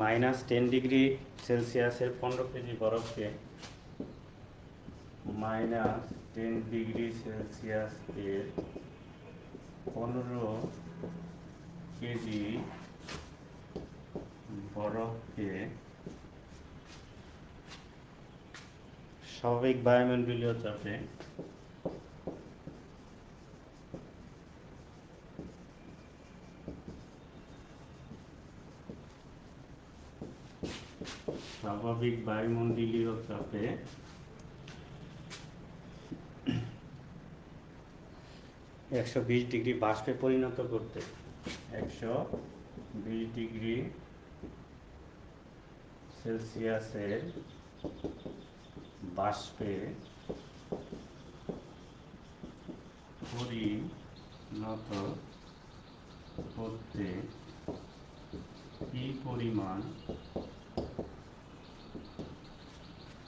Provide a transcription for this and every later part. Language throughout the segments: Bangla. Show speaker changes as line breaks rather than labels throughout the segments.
-10 ডিগ্রি সেলসিয়াসের 15 কেজি বরফকে -10 ডিগ্রি সেলসিয়াস এর 15 কেজি বরফকে স্বাভাবিক বায়ুমণ্ডলীয় চাপে স্বাভাবিক বায়ুমণ্ডলীয় চাপে 120 ডিগ্রি বাষ্পে পরিণত করতে 120 ডিগ্রি সেলসিয়াসের বাষ্পে পরিণত করতে কি পরিমাণ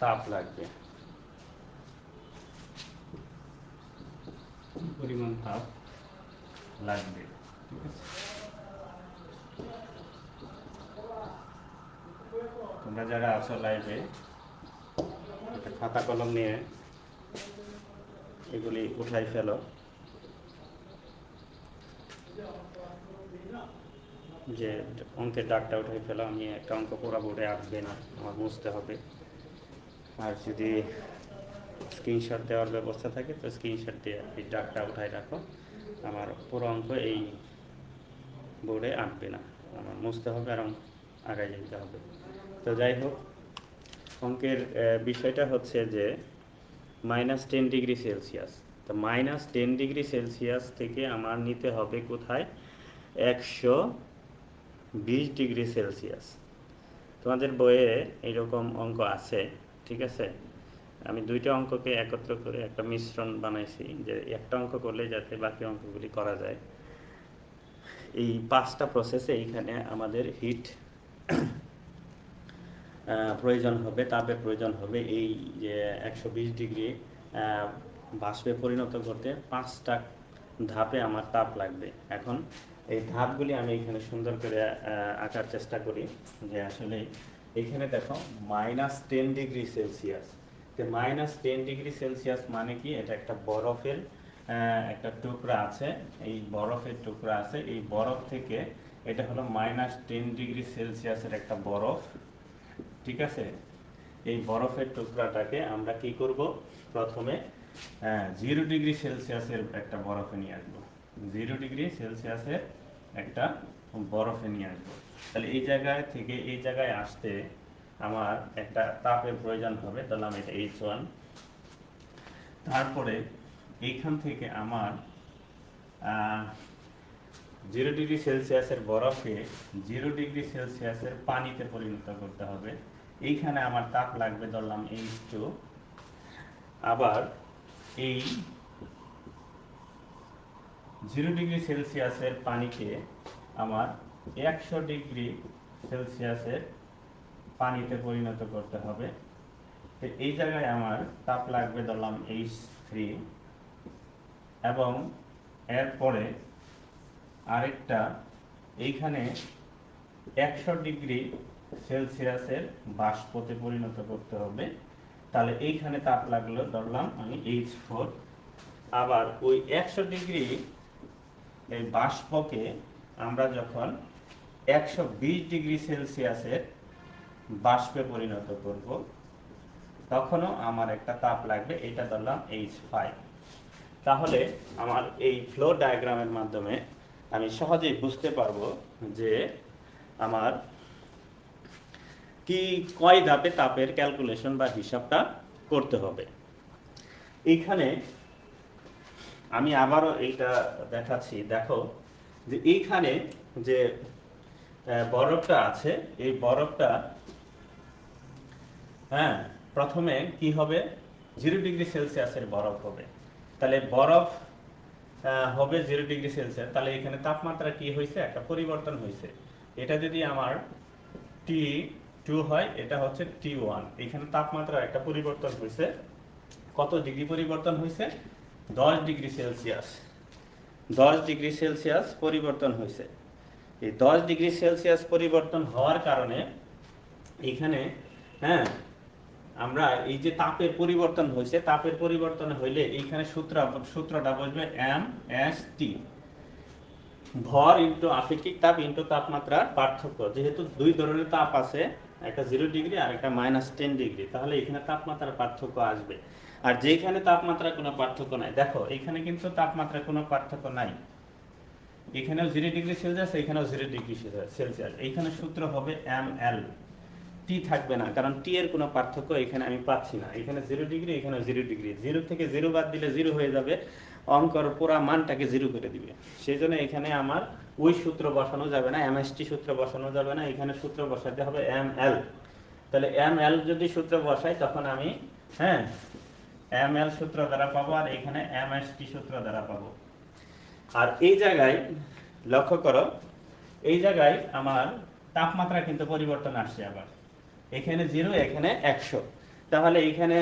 তাপ লাগবে, কি পরিমাণ তাপ লাগবে। ঠিক আছে, তোমরা যারা আছো লাইভে একটা খাতা কলম নিয়ে এগুলি উঠাই ফেলো, যে অঙ্কের দাগটা উঠাই ফেলো। আমি একটা অঙ্ক পুরো বোর্ডে আসবে না, আমার বুঝতে হবে। আর যদি স্ক্রিনশট দেওয়ার ব্যবস্থা থাকে তো স্ক্রিনশট দিয়ে এই দাগটা উঠাই রাখো, আমার পুরো অঙ্ক এই বোর্ডে আঁকবে না, আমার মুছতে হবে আর আগায় যেতে হবে। তো যাই হোক, অঙ্কের বিষয়টা হচ্ছে যে -10 ডিগ্রি সেলসিয়াস। তো -10 ডিগ্রি সেলসিয়াস থেকে আমার নিতে হবে কোথায় 120 ডিগ্রি সেলসিয়াস। তোমাদের বইয়ে এইরকম অঙ্ক আছে, ঠিক আছে। আমি দুইটা অঙ্ককে একত্র করে একটা মিশ্রণ বানাইছি, যে একটা অঙ্ক করলে যাতে বাকি অঙ্কগুলি করা যায়। এই 5টা প্রসেসে এইখানে আমাদের হিট প্রয়োজন হবে, তাপের প্রয়োজন হবে। এই যে 120 ডিগ্রি বাষ্পে পরিণত করতে 5টা ধাপে আমার তাপ লাগবে। এখন এই ধাপগুলি আমি এখানে সুন্দর করে আঁকার চেষ্টা করি, যে আসলে এখানে দেখো -10 ডিগ্রি সেলসিয়াস। তো -10 ডিগ্রি সেলসিয়াস মানে কি, এটা একটা বরফের একটা টুকরা আছে, এই বরফের টুকরা আছে, এই বরফ থেকে এটা হলো -10 ডিগ্রি সেলসিয়াসের একটা বরফ। ঠিক আছে, এই বরফের টুকরাটাকে আমরা কি করব, প্রথমে 0 ডিগ্রি সেলসিয়াসের একটা বরফে নিয়ে আসবো। 0 ডিগ্রি সেলসিয়াসের একটা বরফে নিয়ে আসবো। তাহলে এই জায়গায় থেকে এই জায়গায় আসতে আমার একটা তাপের প্রয়োজন হবে, ধরলাম এটা H1। তারপরে এইখান থেকে আমার 0 ডিগ্রি সেলসিয়াসের বরফে 0 ডিগ্রি সেলসিয়াসের পানিতে পরিণত করতে হবে। এইখানে আমার তাপ লাগবে, ধরলাম H2। আবার এই 0 ডিগ্রি সেলসিয়াসের পানিকে আমার 100 ডিগ্রি সেলসিয়াসের পানিতে পরিণত করতে হবে। তো এই জায়গায় আমার তাপ লাগবে, ধরলাম H3। এবং এরপরে আরেকটা এইখানে 100 ডিগ্রি সেলসিয়াসের বাষ্পতে পরিণত করতে হবে। তাহলে এইখানে তাপ লাগলো, ধরলাম আমি H4। আবার ওই 100 ডিগ্রি এই বাষ্পকে আমরা যখন 120 ডিগ্রি সেলসিয়াসের বাষ্পে পরিণত করব, তখনও আমার একটা তাপ লাগবে, এটা ধরলাম H5। তাহলে আমার এই ফ্লো ডায়াগ্রামের মাধ্যমে আমি সহজেই বুঝতে পারবো যে আমার কি কয় ধাপে তাপের ক্যালকুলেশন বা হিসাবটা করতে হবে। এইখানে আমি আবারও এইটা দেখাচ্ছি, দেখো যে এইখানে যে বরফটা আছে, এই বরফটা প্রথমে কি হবে, 0 ডিগ্রি সেলসিয়াসের বরফ হবে। তাহলে বরফ হবে 0 ডিগ্রি সেলসিয়াস, তাহলে এখানে তাপমাত্রা কি হয়েছে, একটা পরিবর্তন হয়েছে। এটা যদি আমার T2 হয়, এটা হচ্ছে T1। এখানে তাপমাত্রা একটা পরিবর্তন হয়েছে। কত ডিগ্রি পরিবর্তন হয়েছে, 10 ডিগ্রি সেলসিয়াস। 10 ডিগ্রি সেলসিয়াস পরিবর্তন হয়েছে। এই 10 ডিগ্রি সেলসিয়াস পরিবর্তন হওয়ার কারণে এইখানে, হ্যাঁ, আমরা এই যে তাপের পরিবর্তন হয়েছে, তাপের পরিবর্তন হইলে এইখানে সূত্রটা বসবে এম এস টি, ভর ইন্টু আপেক্ষিক তাপ ইন্টু তাপমাত্রার পার্থক্য। যেহেতু দুই ধরনের তাপ আছে, একটা 0 ডিগ্রি আর একটা -10 ডিগ্রি, তাহলে এখানে তাপমাত্রার পার্থক্য আসবে। আর যেখানে তাপমাত্রার কোনো পার্থক্য নাই, দেখো এখানে কিন্তু তাপমাত্রার কোনো পার্থক্য নাই, এখানেও 0 ডিগ্রি সেলসিয়াস, এখানেও 0 ডিগ্রি সেলসিয়াস। এইখানে সূত্র হবে এম এল, টি থাকবে না, কারণ টি এর কোনো পার্থক্য এখানে আমি পাচ্ছি না। এখানে 0 ডিগ্রি, এখানে 0 ডিগ্রি, 0 থেকে 0 বাদ দিলে 0 হয়ে যাবে, অঙ্কর পুরা মানটাকে 0 করে দিবে। সেই জন্য এখানে আমার ওই সূত্র বসানো যাবে না, এমএসটি সূত্র বসানো যাবে না, এখানে সূত্র বসাতে হবে এম এল। তাহলে এম এল যদি সূত্র বসাই তখন আমি, হ্যাঁ, এম এল সূত্র দ্বারা পাবো, আর এখানে এমএসটি সূত্র দ্বারা পাবো। আর এই জায়গায় লক্ষ্য করো, এই জায়গায় আমার তাপমাত্রা কিন্তু পরিবর্তন আসছে আবার, এখানে 0, এখানে 100, তাহলে এখানে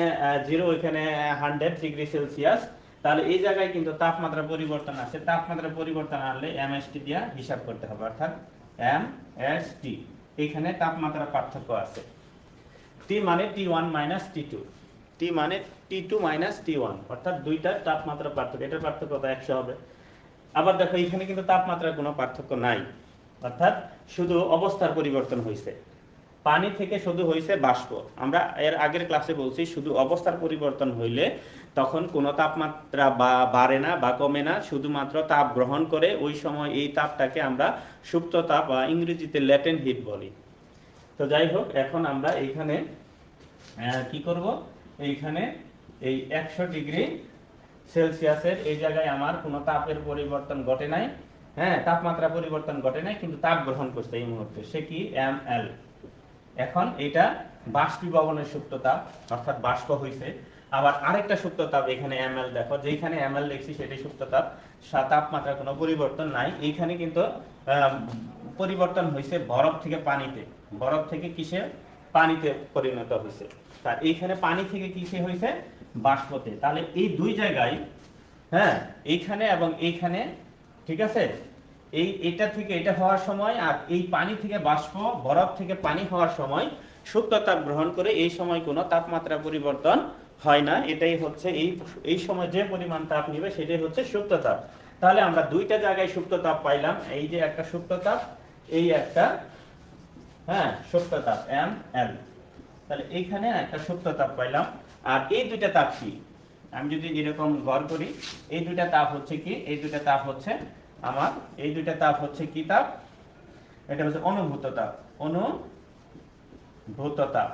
0, এখানে 100 ডিগ্রি সেলসিয়াস, তাহলে এই জায়গায় কিন্তু তাপমাত্রা পরিবর্তন আসছে। তাপমাত্রা পরিবর্তন আসলে এমএসটি দিয়ে হিসাব করতে হবে, অর্থাৎ এমএসটি। এখানে তাপমাত্রা পার্থক্য আছে, টি মানে T1 মাইনাস T2, টি মানে T2 মাইনাস T1, অর্থাৎ দুইটার তাপমাত্রা পার্থক্য, এটার পার্থক্য 100 হবে। আবার দেখো এখানে কিন্তু তাপমাত্রার কোনো পার্থক্য নাই, অর্থাৎ শুধু অবস্থার পরিবর্তন হয়েছে, পানি থেকে শুধু হয়েছে বাষ্প। আমরা এর আগের ক্লাসে বলছি শুধু অবস্থার পরিবর্তন হইলে তখন কোনো তাপমাত্রা বাড়ে না বা কমে না, শুধুমাত্র তাপ গ্রহণ করে, ওই সময় এই তাপটাকে আমরা সুপ্ত তাপ বা ইংরেজিতে ল্যাটেন্ট হিট বলি। তো যাই হোক, এখন আমরা এইখানে কি করব, এইখানে এই 100 ডিগ্রি সেলসিয়াসের এই জায়গায় আমার কোনো তাপের পরিবর্তন ঘটে নাই, হ্যাঁ, তাপমাত্রা পরিবর্তন ঘটে নাই, কিন্তু তাপ গ্রহণ করছে এই মুহূর্তে, সে কি এম এল। এখন এটা বাষ্পীভবনের সুপ্ত তাপ, অর্থাৎ বাষ্প হইছে। আবার আরেকটা সুপ্ত তাপ এখানে এম এল, দেখো যেখানে এম এল লিখছি সেটাই সুপ্ত তাপ, তাপমাত্রা কোনো পরিবর্তন নাই। এইখানে কিন্তু পরিবর্তন হয়েছে বরফ থেকে পানিতে, বরফ থেকে কিসে, পানিতে পরিণত হয়েছে। তার এইখানে পানি থেকে কিসে হয়েছে, বাষ্পতে। তাহলে এই দুই জায়গায়, হ্যাঁ, এইখানে এবং এইখানে, ঠিক আছে, এটা থেকে এটা হওয়ার সময় আর এই পানি থেকে বাষ্প, বরফ থেকে পানি হওয়ার সময় সুপ্ত তাপ গ্রহণ করে, এই সময় কোনো তাপমাত্রা পরিবর্তন হয় না। এটাই হচ্ছে এই সময় যে পরিমাণ তাপ নিবে সেটাই হচ্ছে সুপ্ত তাপ। তাহলে আমরা দুইটা জায়গায় সুপ্ত তাপ পাইলাম, এই যে একটা সুপ্ত তাপ, এই একটা, হ্যাঁ, সুপ্ত তাপ এম এল। তাহলে এইখানে একটা সুপ্ত তাপ পাইলাম। আর এই দুইটা তাপ কি, আমি যদি এরকম গড় করি, এই দুইটা তাপ হচ্ছে কি, এই দুইটা তাপ হচ্ছে আমার, এই দুইটা তাপ হচ্ছে কি তাপ, এটা হচ্ছে অনুভূত তাপ, অনুভূত তাপ।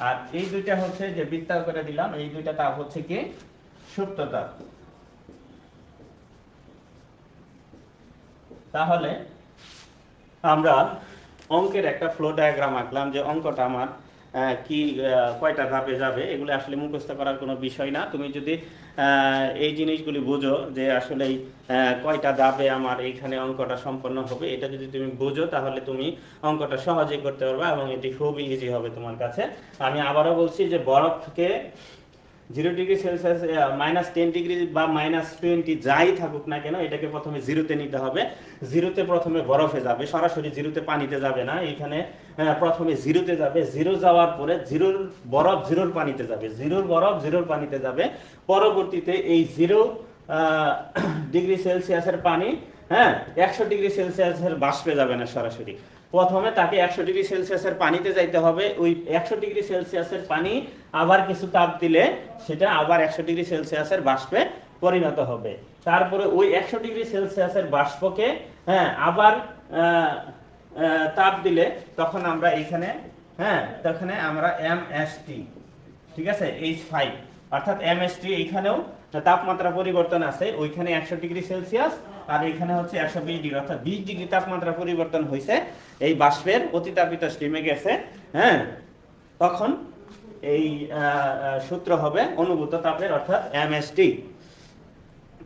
আর এই দুইটা হচ্ছে যে বৃত্তাকার করে দিলাম, এই দুইটা তাপ হচ্ছে কি, সুপ্ত তাপ। তাহলে আমরা অঙ্কের একটা ফ্লো ডায়াগ্রাম আঁকলাম, যে অঙ্কটা আমার কি কয়টা ধাপে যাবে, এগুলো আসলে মুখস্থ করার কোনো বিষয় না। তুমি যদি এই জিনিসগুলি বুঝো যে আসলে কয়টা ধাপে আমার এইখানে অঙ্কটা সম্পন্ন হবে, এটা যদি তুমি বুঝো তাহলে তুমি অঙ্কটা সহজেই করতে পারবে এবং এটি খুবই ইজি হবে তোমার কাছে। আমি আবারও বলছি যে বরফকে 0 ডিগ্রি সেলসিয়াস, -10 ডিগ্রি বা -20 যাই থাকুক না কেন, এটাকে প্রথমে 0-তে নিতে হবে। 0-তে প্রথমে বরফে যাবে, সরাসরি 0-তে পানিতে যাবে না। এখানে প্রথমে 0-তে যাবে, 0 যাওয়ার পরে 0-র বরফ 0-র পানিতে যাবে, 0-র বরফ 0-র পানিতে যাবে। পরবর্তীতে এই 0 ডিগ্রি সেলসিয়াসের পানি, হ্যাঁ, 100 ডিগ্রি সেলসিয়াসের বাষ্পে যাবে না সরাসরি, প্রথমে তাকে 100 ডিগ্রি সেলসিয়াসের পানিতে যাইতে হবে। ওই 100 ডিগ্রি সেলসিয়াসের পানি আবার কিছু তাপ দিলে সেটা আবার 100 ডিগ্রি সেলসিয়াসের বাষ্পে পরিণত হবে। তারপরে ওই 100 ডিগ্রি সেলসিয়াসের বাষ্পকে, হ্যাঁ, আবার তাপ দিলে তখন আমরা এইখানে, হ্যাঁ, তখন আমরা এমএসটি, ঠিক আছে, H5, অর্থাৎ এমএসটি। এইখানেও তাপমাত্রা পরিবর্তন আছে, ওইখানে 100 ডিগ্রি সেলসিয়াস আর এখানে হচ্ছে 120 ডিগ্রি, অর্থাৎ 20 ডিগ্রি তাপমাত্রা পরিবর্তন হয়েছে, এই বাষ্পের অতিতাপিত স্টিমে গেছে, হ্যাঁ, তখন এই সূত্র হবে অনুভূত তাপের, অর্থাৎ এমএসটি।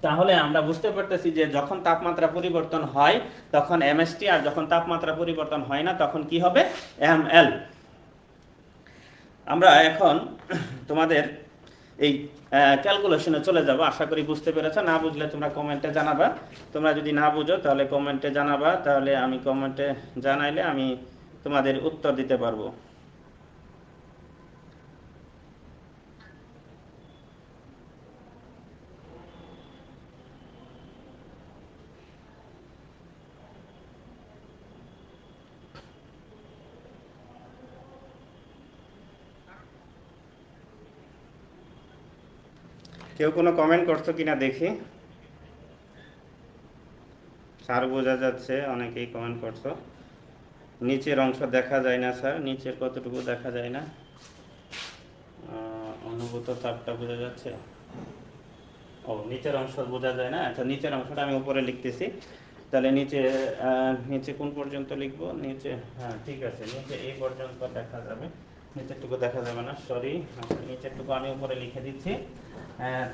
তাহলে আমরা বুঝতে পারতেছি যে যখন তাপমাত্রা পরিবর্তন হয় তখন এমএসটি, আর যখন তাপমাত্রা পরিবর্তন হয় না তখন কি হবে, এমএল। আমরা এখন তোমাদের এই ক্যালকুলেশনে চলে যাব। আশা করি বুঝতে পেরেছো, না বুঝলে তোমরা কমেন্টে জানাবা। তোমরা যদি না বুঝো তাহলে কমেন্টে জানাবা, তাহলে আমি কমেন্টে জানাইলে আমি তোমাদের উত্তর দিতে পারবো। কেউ কোনো কমেন্ট করছো কিনা দেখি। স্যার বোঝা যাচ্ছে, অনেকেই কমেন্ট করছো। নিচের অংশ দেখা যায় না স্যার, নিচের কতটুকু দেখা যায় না। অনুভূত তাপটা বোঝা যাচ্ছে। ও, নিচের অংশ বোঝা যায় না। আচ্ছা, নিচের অংশটা আমি উপরে লিখতেছি। তাহলে নিচে নিচে কোন পর্যন্ত লিখবো? নিচে, হ্যাঁ ঠিক আছে, নিচে এই পর্যন্ত দেখা যাবে, নিচেরটুকু দেখা যাবে না, সরি। নিচেরটুকু আমি উপরে লিখে দিচ্ছি।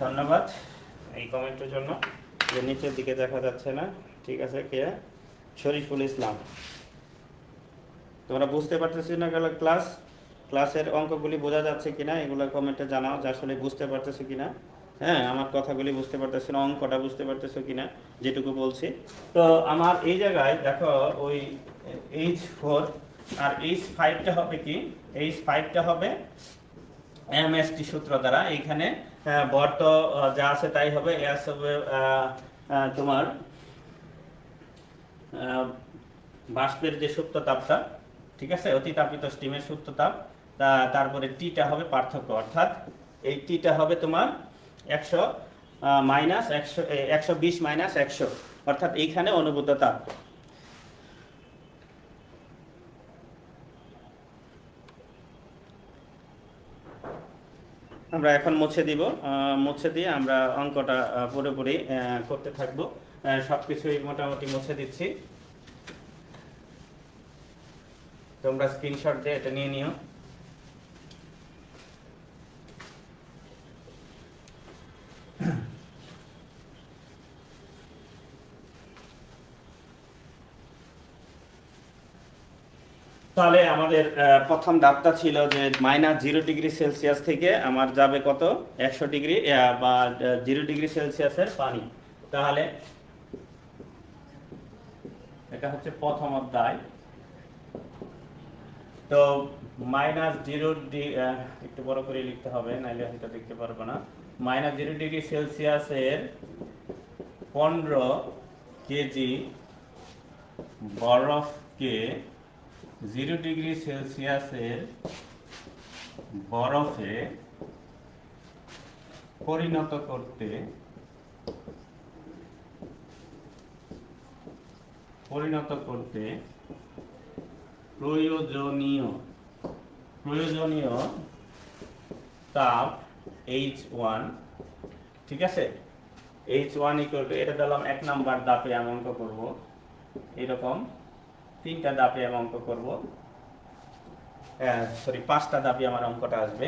ধন্যবাদ এই কমেন্টের জন্য যে নিচের দিকে দেখা যাচ্ছে না। ঠিক আছে, কে? শরীফুল ইসলাম। তোমরা বুঝতে পারতেছি না গেল ক্লাসের অঙ্কগুলি বোঝা যাচ্ছে কিনা এগুলো কমেন্টে জানাও যে আসলে বুঝতে পারতেছো কিনা। হ্যাঁ, আমার কথাগুলি বুঝতে পারতেছো না, অঙ্কটা বুঝতে পারতেছো কিনা যেটুকু বলছি। তো আমার এই জায়গায় দেখো, ওই H4 আর H5টা হবে কি? H5টা হবে MST সূত্র দ্বারা। এইখানে বর তো যা আছে তাই হবে, এস হবে তোমার বাষ্পের যে সুপ্ত তাপটা, ঠিক আছে, অতি তাপিত স্টিমের সুপ্ত তাপ, তারপরে টিটা হবে পার্থক্য, অর্থাৎ এই টিটা হবে তোমার 100 মাইনাস 120 মাইনাস 100, অর্থাৎ এইখানে অনুভূত তাপ। আমরা এখন মুছে দিব, মুছে দিয়ে আমরা অঙ্কটা পুরোপুরি করতে থাকবো। সবকিছুই মোটামুটি মুছে দিচ্ছি, তোমরা স্ক্রিনশট দিয়ে এটা নিয়ে নিও। তাহলে আমাদের প্রথম ধাপটা ছিল যে -0°C থেকে আমার যাবে কত? 100° বা 0°C পানি। তাহলে এটা হচ্ছে প্রথম অধ্যায়। তো -0°, একটু বড় করে লিখতে হবে, নাইলে হয়তো দেখতে পারবো না। -0°C 15 কেজি বরফকে 0°C বরফে পরিণত করতে প্রয়োজনীয় তাপ H1, ঠিক আছে। H1 ইকুয়াল টু, এটা দিলাম 1 নাম্বার ধাপে আমি অঙ্ক করব, এরকম 3টা ধাপে আমি অঙ্ক করব, সরি 5টা ধাপে আমার অঙ্কটা আসবে।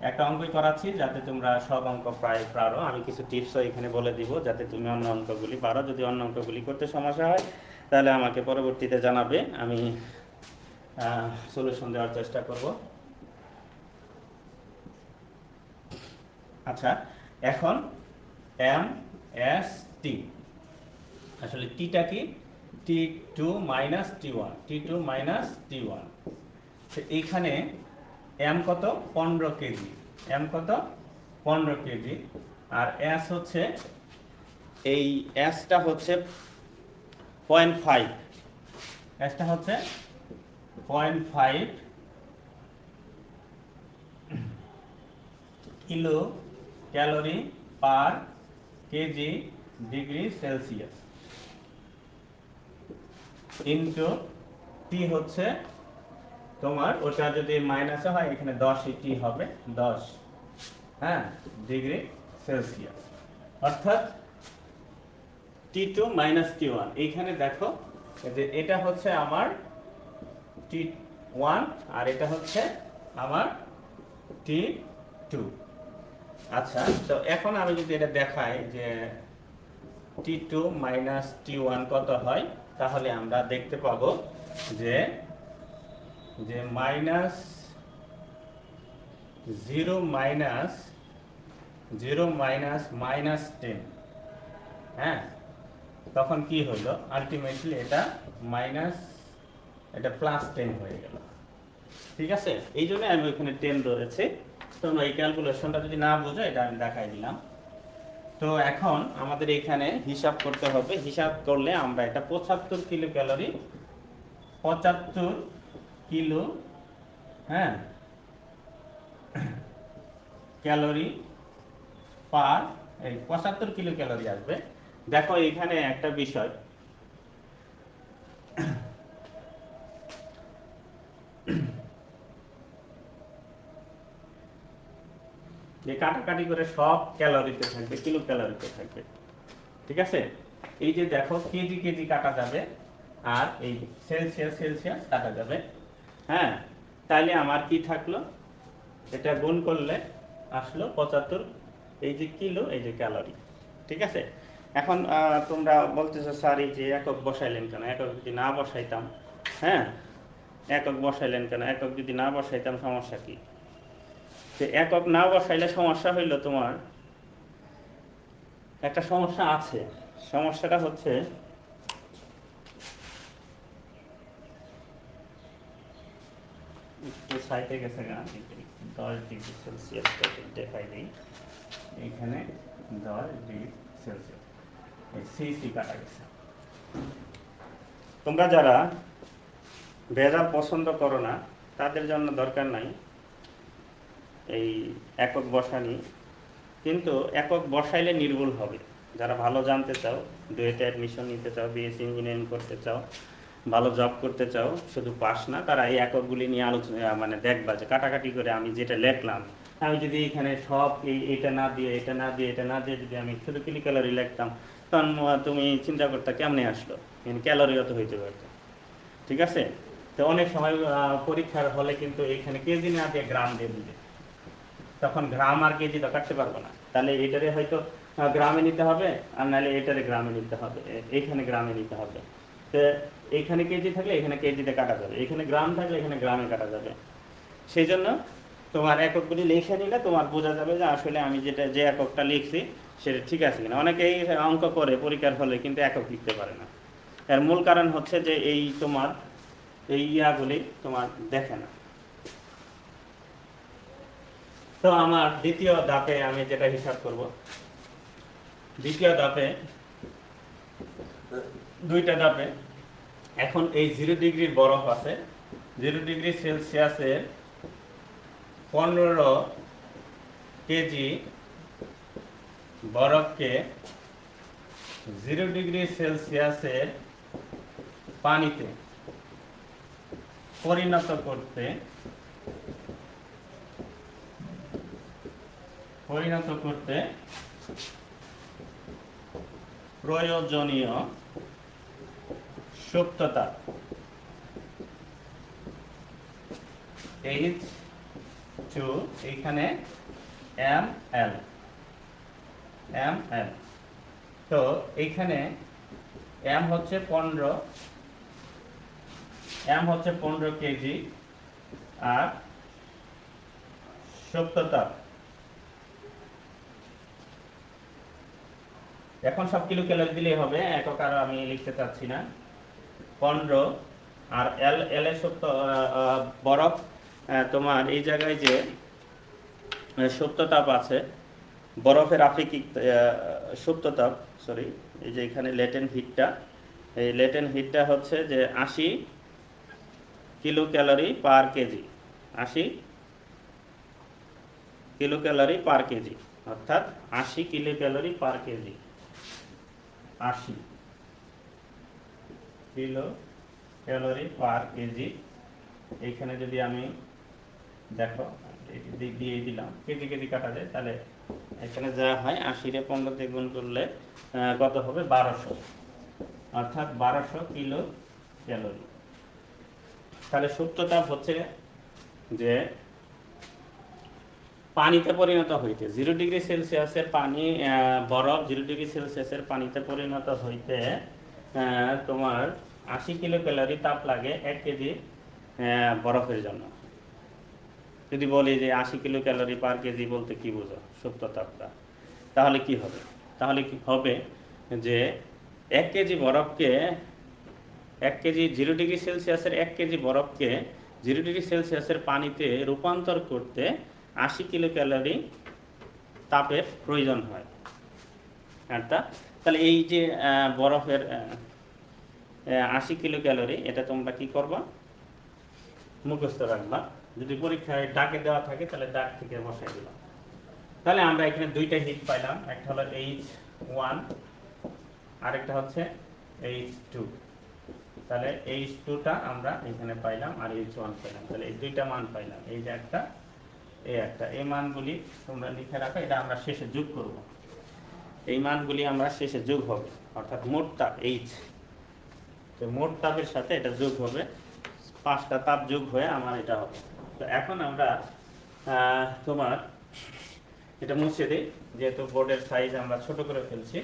একটা অঙ্কই করাচ্ছি যাতে তোমরা সব অঙ্ক প্রায় পারো। আমি কিছু টিপসও এখানে বলে দিব যাতে তুমি অন্য অঙ্কগুলি পারো। যদি অন্য অঙ্কগুলি করতে সমস্যা হয় তাহলে আমাকে পরবর্তীতে জানাবে, আমি সলিউশন দেওয়ার চেষ্টা করব। আচ্ছা, এখন MST, আসলে টিটা কি? T2 মাইনাস T1, এইখানে M কত? 15 কেজি, M কত? 15 কেজি। আর S হচ্ছে, এই Sটা হচ্ছে 0.5, Sটা হচ্ছে 0.5 kilo calorie per kg degree Celsius into T হচ্ছে তোমার, ওটা যদি মাইনাসে হয় এখানে 10 টি হবে, 10, হ্যাঁ, ডিগ্রি সেলসিয়াস, অর্থাৎ T2 মাইনাস T1। এইখানে দেখো যে এটা হচ্ছে আমার T1 আর এটা হচ্ছে আমার T2। আচ্ছা, তো এখন আমি যদি এটা দেখাই যে T2 মাইনাস T1 কত হয়, তাহলে আমরা দেখতে পাবো যে মাইনাস 0 মাইনাস -10, হ্যাঁ, তখন কি হলো? আলটিমেটলি এটা এটা +10 হয়ে গেল। ঠিক আছে, এই জন্য আমি ওইখানে 10 ধরেছি। তোমরা এই ক্যালকুলেশনটা যদি না বোঝো, এটা আমি দেখাই দিলাম। তো এখন আমাদের এখানে হিসাব করতে হবে। হিসাব করলে আমরা এটা 75 কিলো ক্যালোরি, 75 কিলো, হ্যাঁ, ক্যালোরি পার, এই 75 কিলো ক্যালোরি আসবে। দেখো এখানে একটা বিষয়, যে কাটাকাটি করে সব ক্যালোরিতে থাকবে, কিলো ক্যালোরিতে থাকবে। ঠিক আছে, এই যে দেখো কেজি কেজি কাটা যাবে, আর এই সেলসিয়াস সেলসিয়াস কাটা যাবে। হ্যাঁ, তাইলে আমার কি থাকলো, এটা গুণ করলে আসলো 75, এই যে কিলো, এই যে ক্যালোরি। ঠিক আছে, এখন তোমরা বলতেছো স্যার এই যে একক বসাইলেন কেন? একক যদি না বসাইতাম, হ্যাঁ, একক বসাইলেন কেন? একক যদি না বসাইতাম সমস্যা কি? যে একক না বসাইলে সমস্যা হইলো, তোমার একটা সমস্যা আছে। সমস্যাটা হচ্ছে একটু সাইটে গেছে না, 10 ডিগ্রি সেলসিয়াস দেখাই দিই। এখানে 10 ডিগ্রি সেলসিয়াস সিসি কাটা গেছে। তোমরা যারা ভেজাল পছন্দ করো না, তাদের জন্য দরকার নাই এই একক বসানি। কিন্তু একক বসাইলে নির্ভুল হবে। যারা ভালো জানতে চাও, ডুয়েটে অ্যাডমিশন নিতে চাও, বিএসসি ইঞ্জিনিয়ারিং করতে চাও, ভালো জব করতে চাও, শুধু পাস না, তারা এই এককগুলি নিয়ে আলোচনা মানে দেখবা যে কাটাকাটি করে আমি যেটা লিখলাম, আমি যদি এখানে সব এটা না দিয়ে এটা না দিয়ে এটা না দিয়ে যদি আমি শুধু কিলো ক্যালোরি লিখতাম, তখন তুমি চিন্তা করতে কেমনে আসলো, ক্যালোরি অত হইতে পারতো। ঠিক আছে, তো অনেক সময় পরীক্ষার হলে কিন্তু এখানে কেজি না দিয়ে গ্রাম দিয়ে দিবে, তখন গ্রাম আর কেজি তো কাটতে পারবো না। তাহলে এটারে হয়তো গ্রামে নিতে হবে, আর নাহলে এটারে গ্রামে নিতে হবে, এইখানে গ্রামে নিতে হবে। তো এইখানে কেজি থাকলে এখানে কেজিতে কাটা যাবে, এখানে গ্রাম থাকলে এখানে গ্রামে কাটা যাবে। সেই জন্য তোমার এককগুলি লিখে নিলে তোমার বোঝা যাবে যে আসলে আমি যেটা যে এককটা লিখছি সেটা ঠিক আছে কিনা। অনেকেই অঙ্ক করে পরীক্ষার হলে কিন্তু একক লিখতে পারে না। এর মূল কারণ হচ্ছে যে এই তোমার এই ইয়াগুলি তোমার দেখে না। তো আমার দ্বিতীয় ধাপে আমি যেটা হিসাব করব, দ্বিতীয় ধাপে দুইটা ধাপে। এখন এই 0 ডিগ্রির বরফ আছে, 0 ডিগ্রি সেলসিয়াসের 15 কেজি বরফকে 0 ডিগ্রি সেলসিয়াসের পানিতে পরিণত করতে প্রয়োজনীয় সুপ্ততা H2, এইখানে ml। তো এইখানে m হচ্ছে 15 কেজি, আর সুপ্ততা এখন সব কিলো ক্যালোরি দিলেই হবে, একক আর আমি লিখতে চাচ্ছি না। 15 আর এল এর বরফ, তোমার এই জায়গায় যে সুপ্ততাপ আছে, বরফের আপেক্ষিক সুপ্ততাপ, সরি, এই যে এখানে লেটেন্ট হিটটা, এই লেটেন্ট হিটটা হচ্ছে যে 80 kilo calorie per KG, 80 kilo calorie per KG, অর্থাৎ 80 kilo calorie per KG, 80 kilo calorie per KG. এইখানে যদি আমি দেখো দিয়ে দিলাম, কেজি কেজি কাটা যায়, তাহলে এখানে যা হয় 80 রে 15 দিয়ে গুণ করলে কত হবে, 1200, অর্থাৎ 1200 কিলো ক্যালোরি। তাহলে সুপ্ততাপ হচ্ছে যে পানিতে পরিণত হইতে 0 ডিগ্রি সেলসিয়াসের পানি, বরফ 0 ডিগ্রি সেলসিয়াসের পানিতে পরিণত হইতে তোমার 80 কিলো ক্যালোরি তাপ লাগে 1 কেজি বরফের জন্য। যদি বলি যে 80 কিলো ক্যালোরি পার কেজি বলতে কি বোঝো, সুপ্ত তাপটা, তাহলে কি হবে? তাহলে কি হবে যে 1 কেজি বরফকে 1 কেজি 0 ডিগ্রি সেলসিয়াসের 1 কেজি বরফকে 0 ডিগ্রি সেলসিয়াসের পানিতে রূপান্তর করতে 80 কিলো ক্যালোরি তাপের প্রয়োজন হয়। অর্থাৎ তাহলে এই যে বরফের 80 কিলো ক্যালোরি, এটা তোমরা কি করবা, মুখস্থ রাখবা। যদি পরীক্ষায় ডাকে দেওয়া থাকে তাহলে ডাক থেকে বসাই দিলাম। তাহলে আমরা এখানে দুইটা হিট পাইলাম, একটা হলো H1, আরেকটা হচ্ছে H2। তাহলে H2টা আমরা এখানে পাইলাম আর H1 পাইলাম। তাহলে এই দুইটা মান পাইলাম, এই যে একটা, এই মানগুলি তোমরা লিখে রাখো, এটা আমরা শেষে যোগ করব। এই মানগুলি আমরা শেষে যোগ হবে, অর্থাৎ মোট তাপ H, তো মোট তাপের সাথে এটা যোগ হবে, 5টা তাপ যোগ হয়ে আমার এটা হবে। তো এখন আমরা তোমার এটা মুছে দিই, যেহেতু বোর্ডের সাইজ আমরা ছোট করে ফেলছি,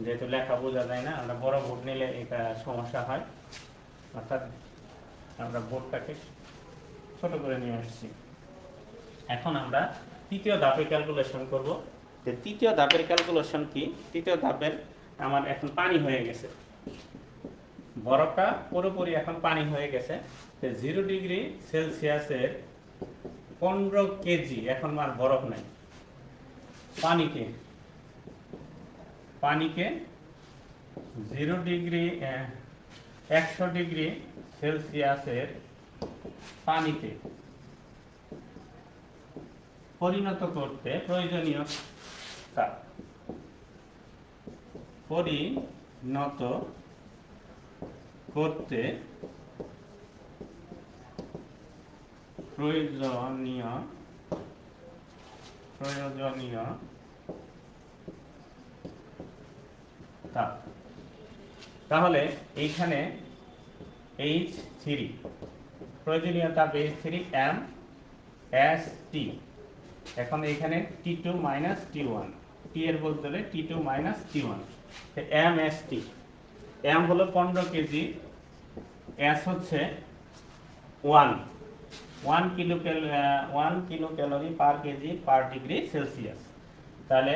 যেহেতু লেখা বোঝা যায় না। আমরা বড় বোর্ড নিলে এটা সমস্যা হয়, অর্থাৎ আমরা বোর্ডটাকে ছোট করে নিয়ে আসছি। এখন আমরা তৃতীয় ধাপে ক্যালকুলেশন করব। যে তৃতীয় ধাপের ক্যালকুলেশন কি, তৃতীয় ধাপের আমার এখন পানি হয়ে গেছে, বরফটা পুরোপুরি এখন পানি হয়ে গেছে। 0 ডিগ্রি সেলসিয়াসের 15 কেজি এখন আর বরফ নাই, পানিকে 100 ডিগ্রি সেলসিয়াসের পানিতে পরিণত করতে প্রয়োজনীয় তাপ, পরিণত করতে প্রয়োজনীয় তাপ। তাহলে এইখানে H3, প্রয়োজনীয় তাপ H3 MST। এখন এখানে T2 - T1, T এর বলতে হলে T2 - T1। MST, M হলো 15 কেজি, S হচ্ছে 1 কিলো ক্যালোরি পার কেজি পার ডিগ্রি সেলসিয়াস। তাহলে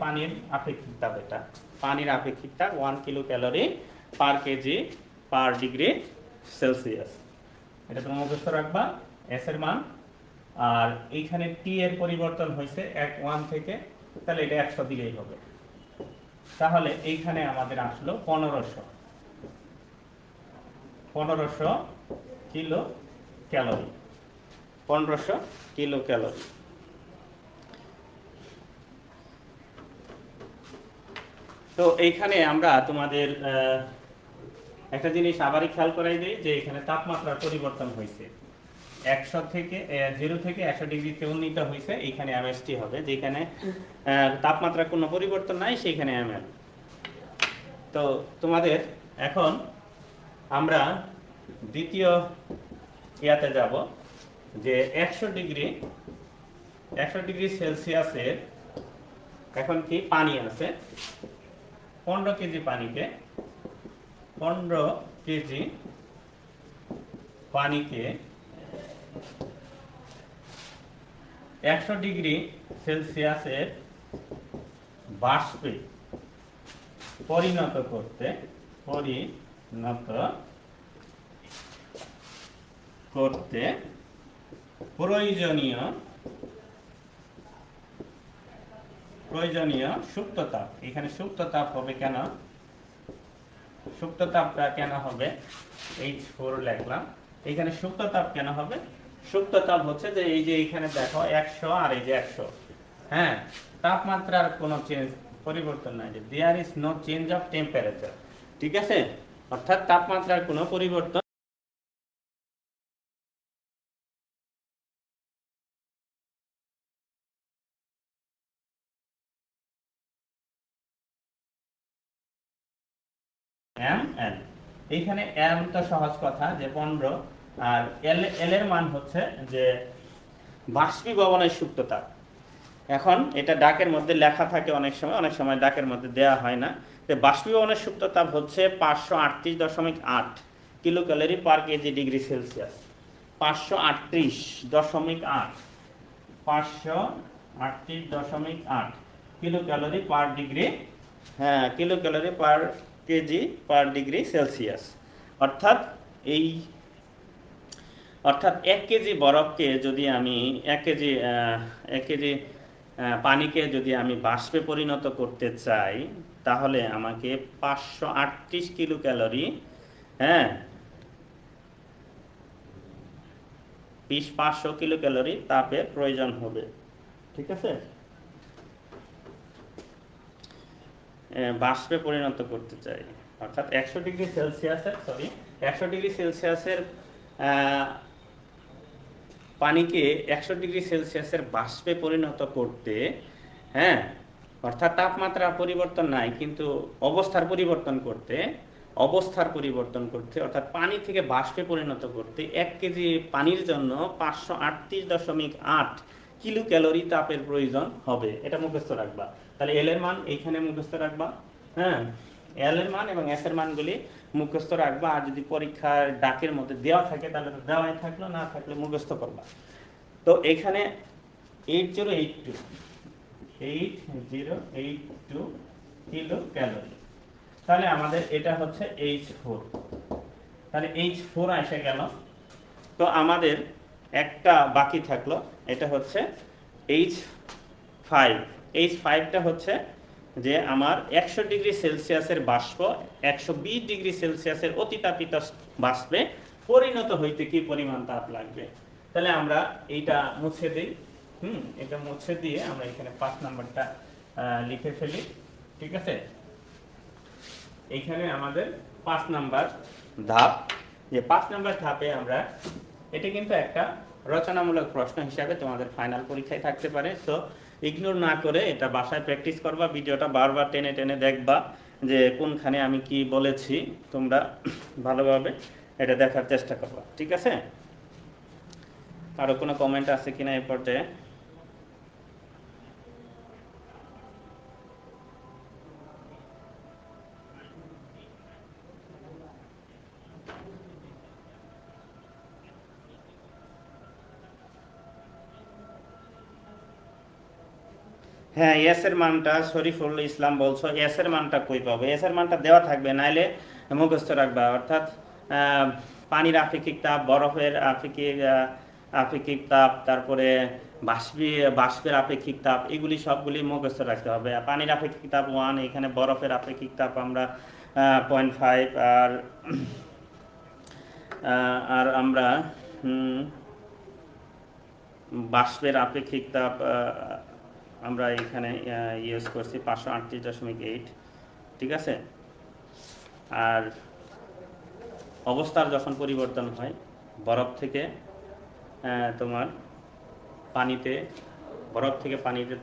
পানির আপেক্ষিক তাপ, এটা পানির আপেক্ষিক তাপ 1 কিলো ক্যালোরি পার কেজি পার ডিগ্রি সেলসিয়াস। এটা তোমরা মুখস্থ রাখবা, এস এর মান। আর এইখানে টি এর পরিবর্তন হয়েছে 1 থেকে, তাহলে এটা 100 দিলেই হবে। তাহলে এইখানে আমাদের আসলো 1500 কিলো ক্যালোরি, 1500 কিলো ক্যালোরি। তো এইখানে আমরা তোমাদের একটা জিনিস আবারই খেয়াল করাই দিই, যে এখানে তাপমাত্রার পরিবর্তন হয়েছে, 0 থেকে 100 ডিগ্রিতে উন্নীত হয়েছে, এইখানে এমএসটি হবে। যেখানে তাপমাত্রার কোনো পরিবর্তন নাই সেইখানে এমএল। তো তোমাদের এখন আমরা দ্বিতীয় ইয়াতে যাব, যে 100 ডিগ্রি সেলসিয়াসের এখন কি পানি আছে, 15 কেজি পানিকে 100 ডিগ্রি সেলসিয়াসের বাষ্পে পরিণত করতে প্রয়োজনীয় সুপ্ত তাপ। এখানে সুপ্ত তাপ হবে কেন, সুপ্ত তাপটা কেন হবে, H4 লিখলাম। এখানে সুপ্ত তাপ কেন হবে, সুপ্ত তাপ হচ্ছে যে এই যে এখানে দেখো 100 আর এই যে 100, হ্যাঁ, তাপমাত্রার কোনো পরিবর্তন নাই, যে there is no change of temperature, ঠিক আছে, অর্থাৎ তাপমাত্রার কোনো পরিবর্তন ml। এইখানে m তো সহজ কথা, যে 15, আর l এর মান হচ্ছে যে বাষ্পীভবনের সুপ্ত তাপ। এখন এটা ডাকের মধ্যে লেখা থাকে অনেক সময় ডাকের মধ্যে দেয়া হয় না। তো বাষ্পীভবনের সুপ্ত তাপ হচ্ছে 538.8 kilo calorie per kg degree Celsius. 538.8 kilo calorie পার degree, kilo calorie per KG পার ডিগ্রি সেলসিয়াস। অর্থাৎ এই অর্থাৎ 1 কেজি বরফকে যদি আমি 1 কেজি পানিকে যদি আমি বাষ্পে পরিণত করতে চাই, তাহলে আমাকে 538 কিলো ক্যালোরি, হ্যাঁ, 500 কিলো ক্যালোরি তাপের প্রয়োজন হবে। ঠিক আছে, বাষ্পে পরিণত করতে চাই, অর্থাৎ 100 ডিগ্রি সেলসিয়াসের পানিকে 100 ডিগ্রি সেলসিয়াসের বাষ্পে পরিণত করতে, হ্যাঁ, অর্থাৎ তাপমাত্রা পরিবর্তন নাই কিন্তু অবস্থার পরিবর্তন করতে অর্থাৎ পানি থেকে বাষ্পে পরিণত করতে 1 কেজি পানির জন্য 538.8 কিলো ক্যালোরি তাপের প্রয়োজন হবে। এটা মুখস্থ রাখবা। তাহলে এল এর মান এইখানে মুখস্থ রাখবা, হ্যাঁ, এল এর মান এবং এস এর মানগুলি মুখস্থ রাখবা। আর যদি পরীক্ষার ডাকের মধ্যে দেওয়া থাকে তাহলে তো দেওয়াই থাকলো, না থাকলে মুখস্থ করবা। তো এখানে 8082 কিলো ক্যালোরি, তাহলে আমাদের এটা হচ্ছে H4। তাহলে H4 এসে গেল। তো আমাদের একটা বাকি থাকলো, এটা হচ্ছে H5। H5টা হচ্ছে যে আমার 100 ডিগ্রি সেলসিয়াসের বাষ্প 120 ডিগ্রি সেলসিয়াসের অতিতাপিত বাষ্পে পরিণত হইতে কি পরিমাণ তাপ লাগবে। তাহলে আমরা এইটা মুছে দিই, এটা মুছে দিয়ে আমরা এখানে 5 নাম্বারটা লিখে ফেলি। ঠিক আছে, এইখানে আমাদের 5 নাম্বার ধাপ, যে 5 নাম্বার ধাপে আমরা, এটা কিন্তু একটা রচনামূলক প্রশ্ন হিসাবে তোমাদের ফাইনাল পরীক্ষায় থাকতে পারে। সো ইগনোর না করে এটা বাসায় প্র্যাকটিস করবা, ভিডিওটা বারবার টেনে টেনে দেখবা যে কোনখানে আমি কি বলেছি, তোমরা ভালোভাবে এটা দেখার চেষ্টা করবা। ঠিক আছে, কারো কোনো কমেন্ট আছে কিনা এই পর্যায়ে? হ্যাঁ, এস এর মানটা শরীফুল ইসলাম বলছো, এস এর মানটা কই পাবো? এস এর মানটা দেওয়া থাকবে, নাইলে মুখস্থ রাখবা। অর্থাৎ পানির আপেক্ষিক তাপ, বরফের আপেক্ষিক তাপ, তারপরে বাষ্পের আপেক্ষিক তাপ, এগুলি সবগুলি মুখস্থ রাখতে হবে। পানির আপেক্ষিক তাপ 1, এখানে বরফের আপেক্ষিক তাপ আমরা 0.5, আর আমরা বাষ্পের আপেক্ষিক তাপ আমরা এখানে ইউজ করছি 538.8। ঠিক আছে, আর অবস্থার যখন পরিবর্তন হয় বরফ থেকে তোমার পানিতে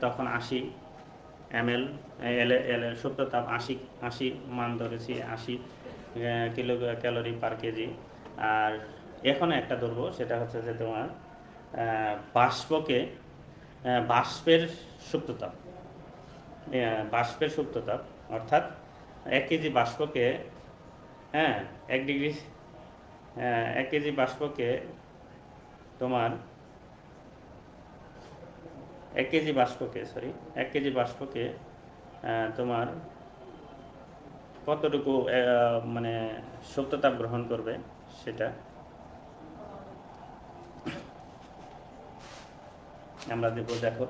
তখন 80 ml এল সুপ্ত তাপ 80 মান ধরেছি, 80 কিলো ক্যালোরি পার কেজি। আর এখন একটা ধরবো, সেটা হচ্ছে যে তোমার বাষ্পের সুপ্ত তাপ, অর্থাৎ 1 কেজি বাষ্পকে, হ্যাঁ, 1 কেজি বাষ্পকে তোমার 1 কেজি বাষ্পকে তোমার কতটুকু মানে সুপ্ত তাপ গ্রহণ করবে সেটা আমরা দেবো। দেখো,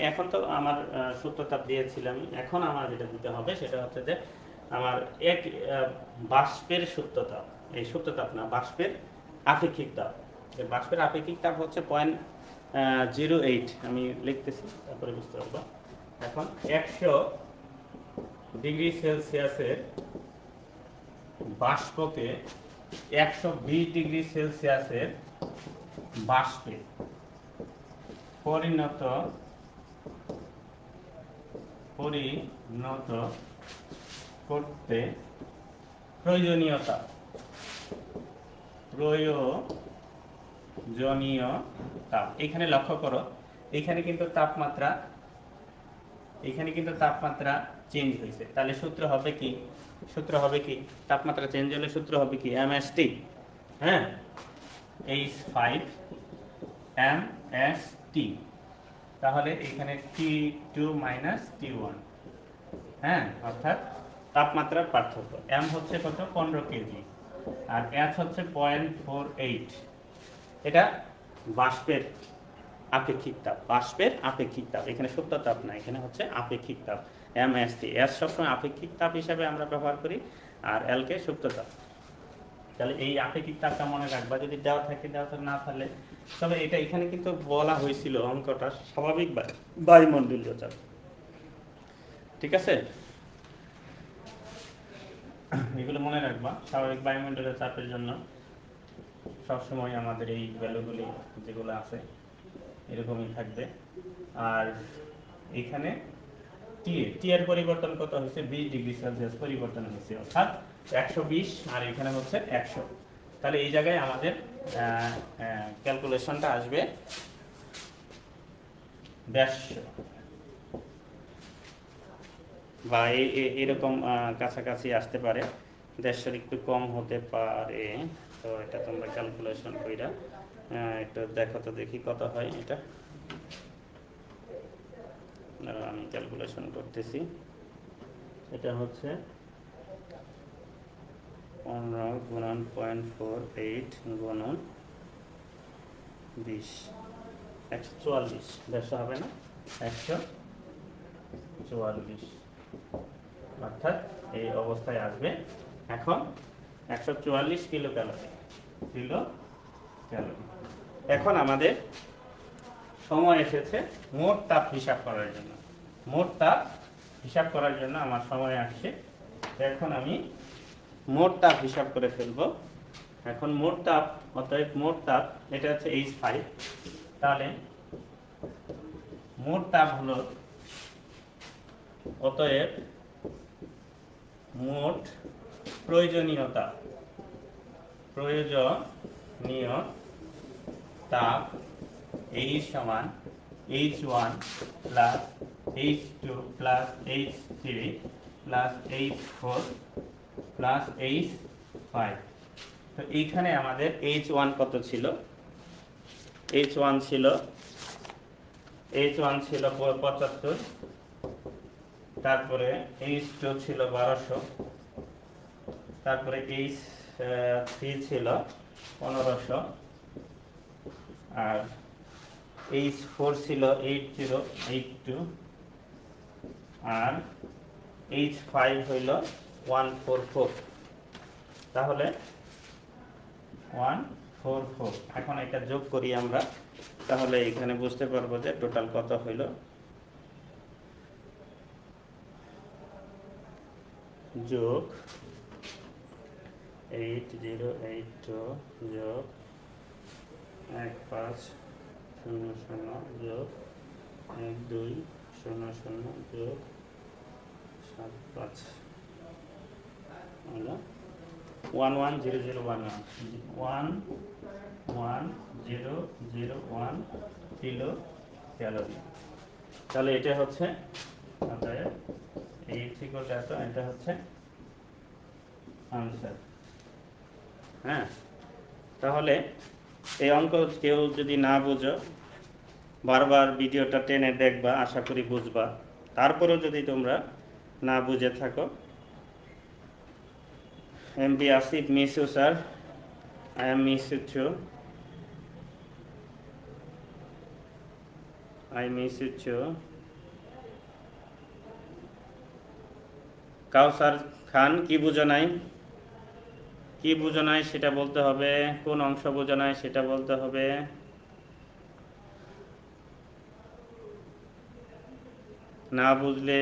এখন তো আমার সুপ্ত তাপ দিয়েছিলাম, এখন আমার যেটা দিতে হবে সেটা হচ্ছে যে আমার বাষ্পের সুপ্ত তাপ, এই সুপ্ত তাপ না, বাষ্পের আপেক্ষিক তাপ। বাষ্পের আপেক্ষিক তাপ হচ্ছে 0.08, আমি লিখতেছি তারপরে বুঝতে পারবো। এখন 100 ডিগ্রি সেলসিয়াসের বাষ্পকে 120 ডিগ্রি সেলসিয়াসের বাষ্পে পরিণত করতে প্রয়োজনীয় তাপ, এখানে লক্ষ্য করো, এখানে কিন্তু তাপমাত্রা চেঞ্জ হয়েছে। তাহলে সূত্র হবে কি তাপমাত্রা চেঞ্জ হলে সূত্র হবে কি MST, হ্যাঁ, H5 MST। তাহলে এখানে T2 - T1, হ্যাঁ, অর্থাৎ তাপমাত্রার পার্থক্য। এম হচ্ছে কত, 15 কেজি, আর এচ হচ্ছে 0.48। এটা বাষ্পের আপেক্ষিক তাপ, বাষ্পের আপেক্ষিক তাপ, এখানে সত্য তাপ না, এখানে হচ্ছে আপেক্ষিক তাপ। এম এস টি, এস সবসময় আপেক্ষিক তাপ হিসাবে আমরা ব্যবহার করি, আর এল কে সুপ্ত তাপ। তাহলে এই আপেক্ষিক তাপটা মনে রাখবা, যদি দেওয়া থাকে দেওয়া না থাকলে। তবে এটা এখানে কিন্তু বলা হয়েছিল অঙ্কটা স্বাভাবিক বায়ুমণ্ডলীয় চাপ, ঠিক আছে? এগুলো মনে রাখবা, স্বাভাবিক বায়ুমণ্ডলীয় চাপের জন্য সবসময় আমাদের এই ভ্যালুগুলি যেগুলো আছে এরকমই থাকবে। আর এখানে টি এর পরিবর্তন কত হয়েছে, 20 ডিগ্রি সেলসিয়াস পরিবর্তন হয়েছে, অর্থাৎ 120, আর এখানে হচ্ছে 100। তাহলে এই জায়গায় আমাদের ক্যালকুলেশনটা আসবে 150 বা এরকম কাছাকাছি আসতে পারে, 150 একটু কম হতে পারে। তো এটা তোমরা ক্যালকুলেশন কইরা একটু দেখো তো, দেখি কত হয় এটা। আমি ক্যালকুলেশন করতেছি। এটা হচ্ছে 15 গুণন 0.48 গুণন 20, 144, 150 হবে না, 144, অর্থাৎ এই অবস্থায় আসবে। এখন 144 কিলো ক্যালোরি, এখন আমাদের সময় এসেছে মোট তাপ হিসাব করার জন্য। মোট তাপ হিসাব করার জন্য আমার সময় আসছে। এখন আমি মোট তাপ হিসাব করে ফেলব। এখন মোট তাপ, অতএব মোট তাপ, এটা হচ্ছে H5। তাহলে মোট তাপ হলো, অতএব মোট প্রয়োজনীয় তাপ H সমান H1 plus H2 plus H3 plus H4 plus H5। তো এইখানে আমাদের H1 কত ছিল, H1 ছিল 75, তারপরে H2 ছিল 1200, তারপরে H3 ছিল 1500, আর H4 ছিল 8082, আর H5 হইল 144। তাহলে 144, এখন এটা যোগ করি আমরা, তাহলে এখানে বুঝতে পারবো যে টোটাল কত হইল। যোগ 8082 যোগ 1500 যোগ 1200 যোগ 75 হলো 11001 কিলো ক্যালোরি। তাহলে এটা হচ্ছে এটা হচ্ছে আনসার। হ্যাঁ, তাহলে এই অঙ্ক কেউ যদি না বুঝো, বারবার ভিডিওটা টেনে দেখবা, আশা করি বুঝবা। তারপরেও যদি তোমরা না বুঝে থাকো, MB Asif miss you sir, I am miss you too, I miss you too. কাউসার খান, কি বুঝো নাই, কি বুঝো নাই সেটা বলতে হবে, কোন অংশ বুঝো নাই সেটা বলতে হবে। না বুঝলে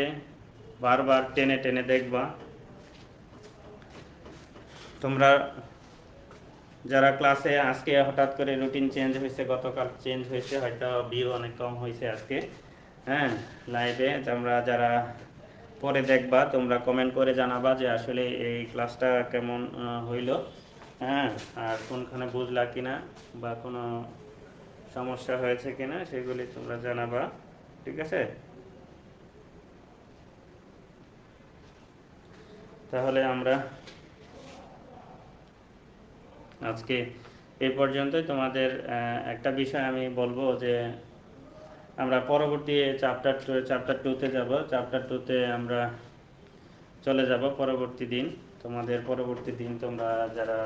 বারবার টেনে টেনে দেখবা। তোমরা যারা ক্লাসে, আজকে হঠাৎ করে রুটিন চেঞ্জ হয়েছে, গতকাল চেঞ্জ হয়েছে, হয়তো ভিউ অনেক কম হয়েছে আজকে, হ্যাঁ, লাইভে। তোমরা যারা পরে দেখবা, তোমরা কমেন্ট করে জানাবা যে আসলে এই ক্লাসটা কেমন হইল, হ্যাঁ, আর কোনখানে বুঝলা কিনা বা কোনো সমস্যা হয়েছে কিনা সেগুলি তোমরা জানাবা, ঠিক আছে? তাহলে আমরা আজকে এই পর্যন্তই। তোমাদের একটা বিষয় আমি বলবো যে আমরা পরবর্তী চ্যাপ্টার 2-তে যাব। চ্যাপ্টার 2-তে আমরা চলে যাব পরবর্তী দিন। তোমাদের পরবর্তী দিন তোমরা যারা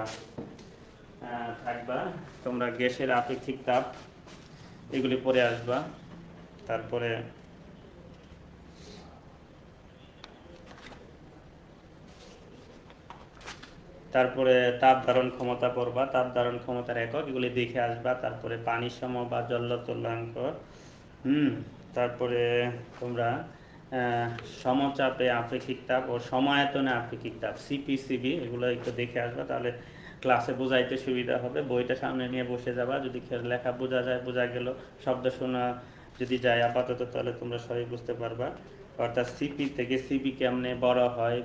থাকবা, তোমরা গ্যাসের আপেক্ষিক তাপ এগুলি পরে আসবা। তারপরে তারপরে তাপ ধারণ ক্ষমতা পড়বা, তাপ ধারণ ক্ষমতার একক এগুলি দেখে আসবা। তারপরে পানি সম বা জল্যতলাঙ্ক, তারপরে তোমরা সমচাপে আপেক্ষিক তাপ ও সমায়তনে আপেক্ষিক তাপ সিপিসিবি এগুলো একটু দেখে আসবা, তাহলে ক্লাসে বোঝাইতে সুবিধা হবে। বইটা সামনে নিয়ে বসে যাবা, যদি লেখা বোঝা যায় বোঝা গেল, শব্দ শোনা যদি যায় আপাতত, তাহলে তোমরা সবাই বুঝতে পারবা। অর্থাৎ সিপি থেকে সিবি কেমনে বড় হয়,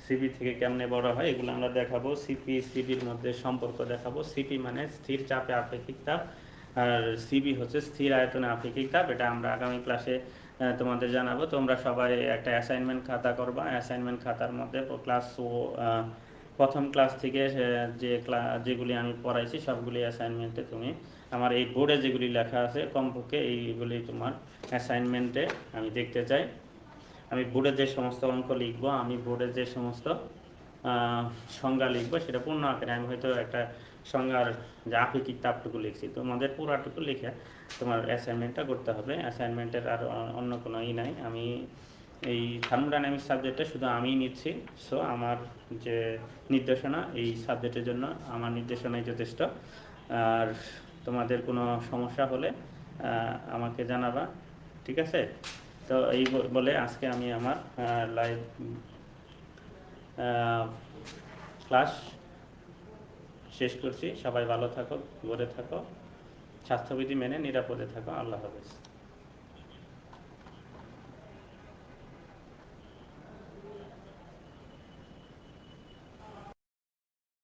সিপি থেকে কেমনে বড় হয় এগুলো আমরা দেখাবো। সিপি সিবির মধ্যে সম্পর্ক দেখাবো। সিপি মানে স্থির চাপে আপেক্ষিক তাপ, আর সিবি হচ্ছে স্থির আয়তনে আপেক্ষিক তাপ। এটা আমরা আগামী ক্লাসে তোমাদের জানাবো। তোমরা সবাই একটা অ্যাসাইনমেন্ট খাতা করবা। অ্যাসাইনমেন্ট খাতার মধ্যে ক্লাস প্রথম ক্লাস থেকে যেগুলি আমি পড়াইছি সবগুলি অ্যাসাইনমেন্টে তুমি আমার এই বোর্ডে যেগুলি লেখা আছে কমপক্ষে এইগুলি তোমার অ্যাসাইনমেন্টে আমি দেখতে চাই। আমি বোর্ডে যে সমস্ত অঙ্ক লিখবো, আমি বোর্ডে যে সমস্ত সংজ্ঞা লিখবো, সেটা পূর্ণ আকারে আমি হয়তো একটা সংজ্ঞার যে আপেক্ষিক তাপটুকু লিখছি, তোমাদের পুরাটুকু লিখে তোমার অ্যাসাইনমেন্টটা করতে হবে। অ্যাসাইনমেন্টের আর অন্য কোনো নাই। আমি এই থার্মোডাইনামিক্স সাবজেক্টে শুধু আমিই নিচ্ছি। সো আমার যে নির্দেশনা এই সাবজেক্টের জন্য আমার নির্দেশনাই যথেষ্ট। আর তোমাদের কোনো সমস্যা হলে আমাকে জানাবা, ঠিক আছে? তো এই বলে আজকে আমি আমার লাইভ ক্লাস শেষ করছি। সবাই ভালো থাকো, ঘরে থাকো, স্বাস্থ্যবিধি মেনে নিরাপদে থাকো। আল্লাহ হাফেজ।